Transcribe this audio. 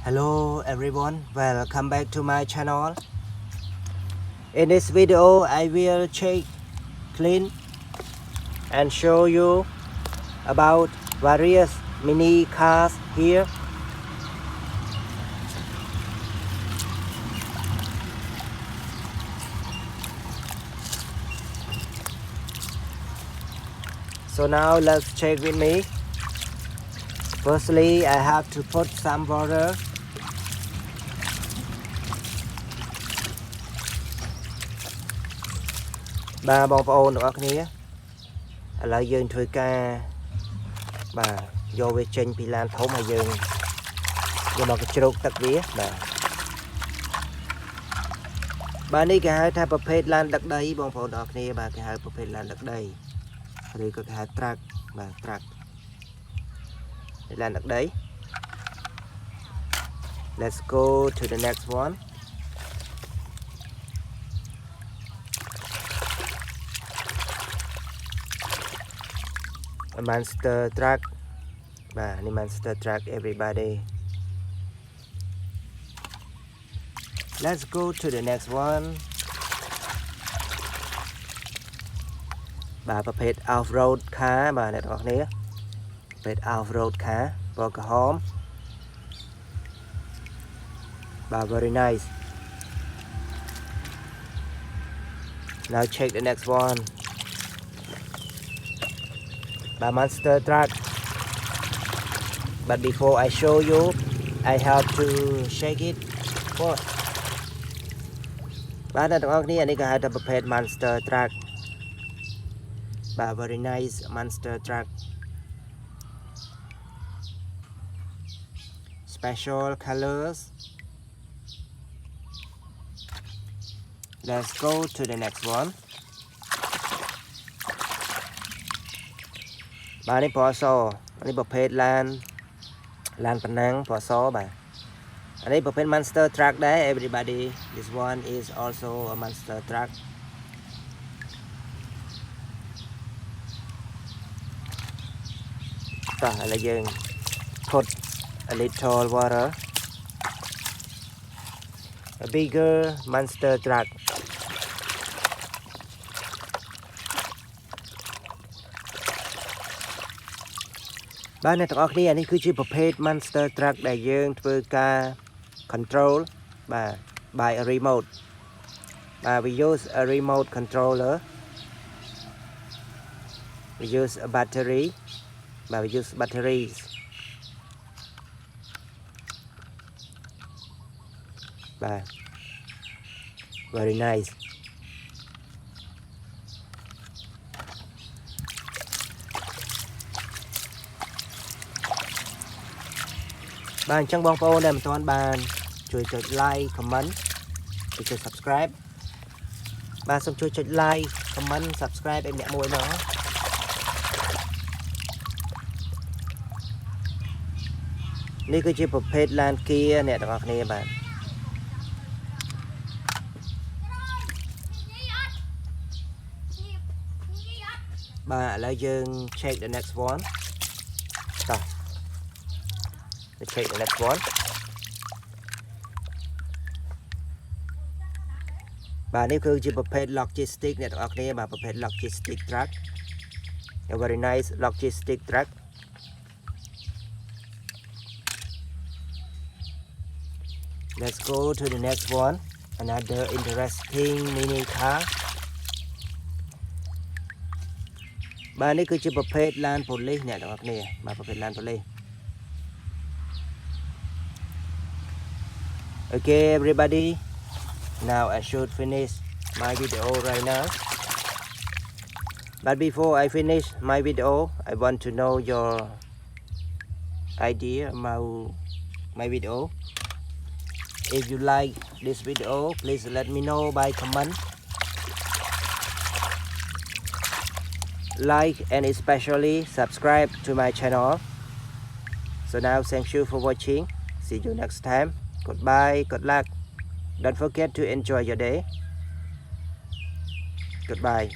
Hello everyone, welcome back to my channel. In this video I will check, clean and show you about various mini cars here. So now let's check with me. Firstly, I have to put some water. Ba bông ôn đượcគ្នាឥឡូវយើងធ្វើការបាទយកវាចេញពីឡានធំហើយយើងយកមកជ្រោកទឹកវាបាទនេះគេហៅថាប្រភេទឡានដឹកដីបងប្អូនអរគ្នាបាទគេហៅប្រភេទឡានដឹកដីឬក៏គេហៅ Truk បាទ Truk ឡានដឹកដី Let's go to the next one. A monster truck. Ni monster truck everybody. Let's go to the next one. បាទប្រភេទ off road car បាទអ្នកទាំងអស់គ្នាប្រភេទ off road car ពណ៌ក្រហមបាទ very nice. Now check the next one. Monster truck, but before I show you I have to shake it first. បាទអ្នកទាំងអស់គ្នានេះគេហៅថាប្រភេទ monster truck បាទ very nice monster truck special colors. Let's go to the next one. បាទនេះពណ៌សនេះប្រភេទឡានប៉ុណ្ណឹងពណ៌សបាទអានេះប្រភេទ monster truck ដែរ everybody. This one is also a monster truck. តោះឥឡូវយើង put a little water. A bigger monster truck. បាទអ្នកទាំងអស់គ្នានេះគឺជាប្រភេទ monster truck ដែលយើងធ្វើការ control បាទ by a remote. We use a remote controller. We use a battery. We use batteries. Very nice. Bạn អញ្ចឹងបងប្អូនដែលមិនទាន់បានជួយចុច like comment ជួយចុច subscribe បាទសូមជួយចុច like comment subscribe ឲ្យអ្នកមួយមកនេះគឺជាប្រភេទឡាន Kia អ្នកទាំងអស់គ្នាបាទបាទឥឡូវយើង check the next one. តោះcheck the next one. បាទនេះគឺជាប្រភេទ logistic អ្នកទាំងអស់គ្នាបាទប្រភេទ logistic truck. A very nice logistic truck. Let's go to the next one. Another interesting mini car. បាទនេះគឺជាប្រភេទឡានប៉ូលីសអ្នកទាំងអស់គ្នាបាទប្រភេទឡានប៉ូលីសOkay everybody, now I should finish my video right now. But before I finish my video, I want to know your idea about my video. If you like this video, please let me know by comment. Like and especially subscribe to my channel. So now thank you for watching. See you next time. Goodbye, good luck. Don't forget to enjoy your day. Goodbye.